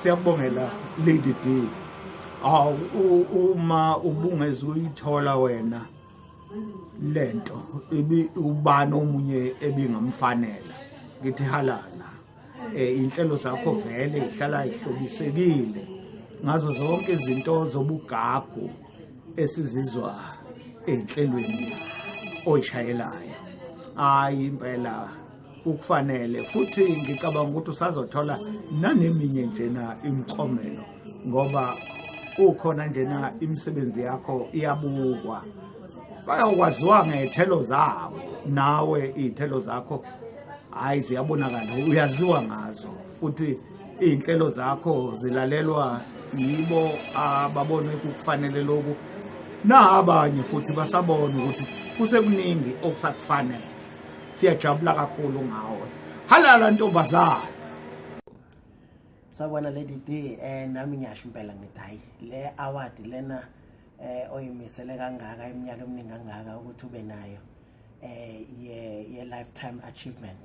Siyabongela Lady D. Uma ubungezuyithola wena lento ubani omunye ebingamfanela ngithi halala inhlelo zakho vele ihlala ihlobisekile ngazo zonke izinto zobugagu esizizwa enhlelweni oyishayelayo. Impela ukufanele futhi ngicabanga ukuthi usazothola naneminye njena imiklomelo ngoba ukhona njena imisebenzi yakho iyabukwa. Bayakwaziwa ngethelo zabo nawe izithelo zakho ziyabonakala uyaziwa ngazo futhi inhlelo zakho zilalelwa yibo ababone ukufanele lokhu nabanye futhi basabona ukuthi kusekuningi okusakufanele. Siyajabula kakhulu ngawe. Halala ntombazana. Sabona Lady D nami ngiyasho impela ngithi hayi le award lena oyimisele kangaka iminyaka eminingi kangaka ukuthi ube nayo ye lifetime achievement.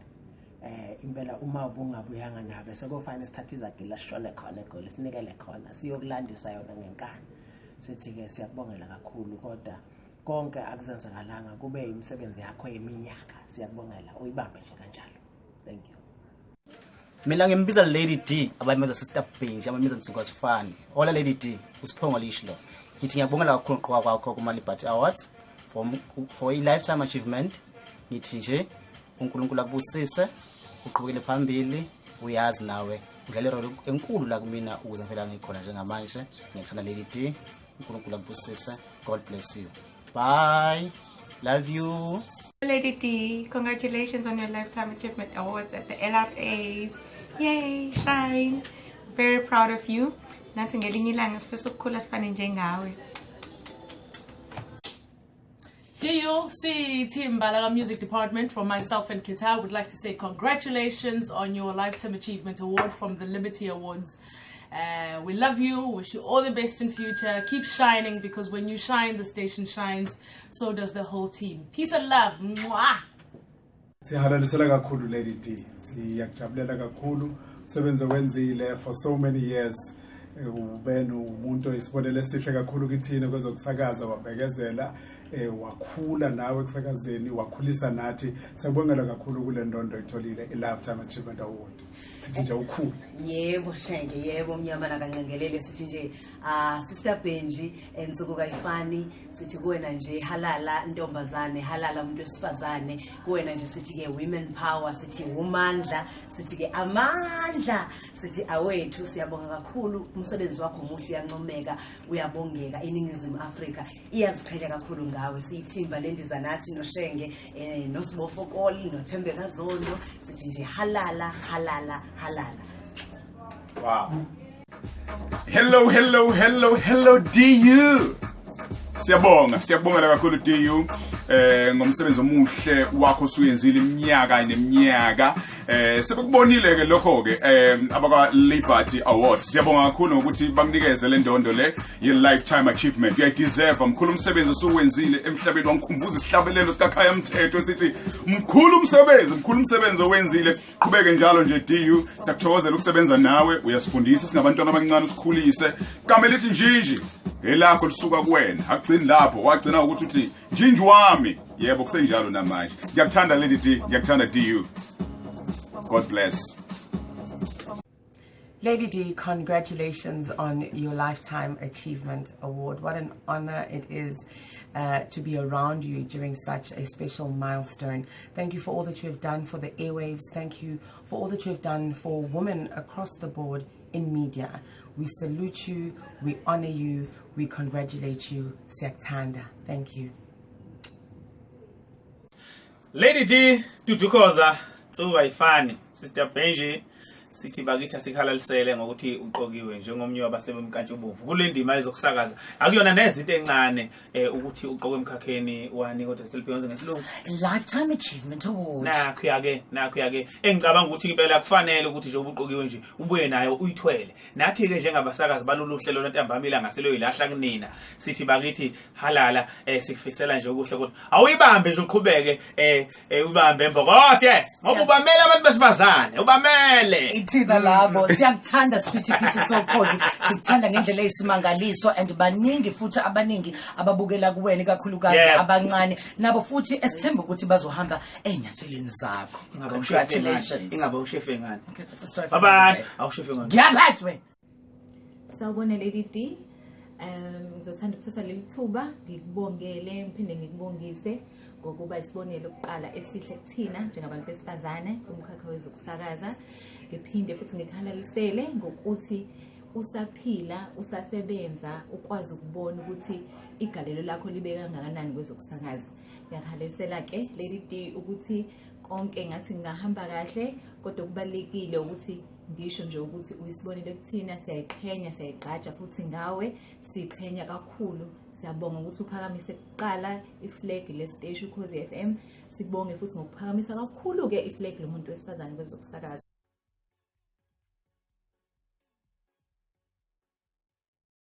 Impela uma ubungabuyanga nabe sekufanele sithathe izagila sishone khona egoli sinikele khona siyokulandisa yona ngenkani. Sithi ke siyakubongela kakhulu kodwa konke akuzenzakalanga kube imisebenzi yakho yeminyaka. Siyakubongela uyibambe nje kanjalo. Thank you. Mina ngimbiza Lady D abayimenza sister Benji abayimenza Ukhozi fan. Ola Lady D usiphongo lishilo. Ngithi ngiyabongela kakhulu ngoqhwa kwakho kuma Litetime Awards for a lifetime achievement. Ngithi nje uNkulunkulu akubusise uqhubekele phambili uyazi nawe udlale role enkulu la kumina ukuze ngivela ngikhona njengamanje. Ngiyakthanda Lady D. uNkulunkulu akubusise. God bless you. Bye. Love you. Lady D, congratulations on your Lifetime Achievement Awards at the LRAs. Yay, shine. Very proud of you. Nansi ngelinye ilanga sifisa ukukhula sifane njengawe. DUC Team Balaga Music Department, from myself and Kita, would like to say congratulations on your Lifetime Achievement Award from the Liberty Awards. We love you, wish you all the best in future. Keep shining, because when you shine, the station shines. So does the whole team. Peace and love. Mwah! Siyahalalisela kakhulu Lady D. Siyakujabulela kakhulu umsebenzi wenzile for so many years. Ubena umuntu isibonele esihle kakhulu kithina kwezokusakaza wabhekezela wakhula nawe kusakazeni wakhulisa nathi. Siyabongela kakhulu kule ndondo etholile i-Lifetime Achievement Award. Sithi nje ukhulu. Yebo Shenge, yebo Mnyamana kanqengelele. Sithi nje Sister Benji ensuku kayifani. Sithi kuwena nje halala ntombazane, halala umuntu wesifazane. Kuwena nje sithi ke women power, sithi umandla, sithi ke amandla, sithi awethu. Siyabonga kakhulu umsebenzi wakho muhle uyancomeka uyabongeka iningizimu Afrika iyaziqhenya kakhulu ngawe. Siyithimba lendiza nathi noShenge noSibofokoli noThembeka Zondo. Sithi nje halala halala halala. Wow. Hello DU. Siyabonga kakhulu DU ngomsebenzi omuhle wakho osuyenzile iminyaka neminyaka. Sebekubonile ke lokho ke abaka Liberty Awards. Siyabonga kakhulu ngokuthi bakunikeze le ndondo le ye lifetime achievement. You deserve mkhulu umsebenzi osuwenzile emhlabeni wangikhumbuza isihlabelelo sikaKhaya Mthetho sithi mkhulu umsebenzi owenzile. Qhubeke njalo nje DU. Siyakuthokozela ukusebenza nawe, uyasifundisa singabantwana abancane usikhulise. Igama lithi njinji elakho lisuka kuwena. Akugcini lapho, wagcina ukuthi uthi njinji wami. Yebo kusenjalo namanje. Ngiyakuthanda Lady D, ngiyakuthanda DU. God bless. Lady D, congratulations on your Lifetime Achievement Award. What an honor it is to be around you during such a special milestone. Thank you for all that you have done for the airwaves. Thank you for all that you have done for women across the board in media. We salute you, we honor you, we congratulate you. Siyakuthanda. Thank you. Lady D, Dudu Khoza Lifetime, Sister Benji, sithi bakithi asikhalalisele ngokuthi uqokiwe njengomnye wabasebemkantshubomvu kule ndima ezokusakaza. Akuyona nezinto encane ukuthi uqokwe emkhakheni wani kodwa selibhekwe ngesilungu Lifetime Achievement Award. Nakho yake engicabanga ukuthi impela kufanele ukuthi nje ubuqokiwe nje ubuye nayo uyithwele. Nathi ke njengabasakazi balolu hlelo lwentambamila ngaselo yilahla kunina. Sithi bakithi halala sikufisela nje ukuhle kodwa awuyibambe nje uqhubeke ubambe embokote. Ngoba ubamele abantu besifazane, ubamele. Thina labo siyakuthanda siphithiphithi sokhozi, sikuthanda ngendlela eyisimangaliso and baningi futhi abaningi ababukela kuwena ikakhulukazi abancane nabo futhi esithemba ukuthi bazohamba ezinyatheleni zakho. Congratulations. Ingabe ushefe ngani? Okay, that's a story. Bye bye. Awushefe ngani? Ngiyaphathwe. Sawubona Lady D. Ngizothanda ukuthatha leli thuba ngikubongele ngiphinde ngikubongise ngokuba isibonelo oqala esihle kuthina njengabantu besifazane kumkhakha wezokusakaza. Ngiphinde futhi ngikhalalisele ngokuthi usaphila usasebenza ukwazi ukubona ukuthi igalelo lakho libe kangakanani kwezokusakaza. Ngiyakhalalisela ke Lady D ukuthi konke ngathi ngahamba kahle kodwa kubalekile ukuthi ngisho nje ukuthi uyisibonile kuthina siyayiqhenya siyayigqaja futhi ngawe siqhenya kakhulu. Siyabonga ukuthi uphakamise kuqala iflag lesiteshi Ukhozi FM. Sibonge futhi ngokuphakamisa kakhulu ke iflag lomuntu wesifazane kwezokusakaza.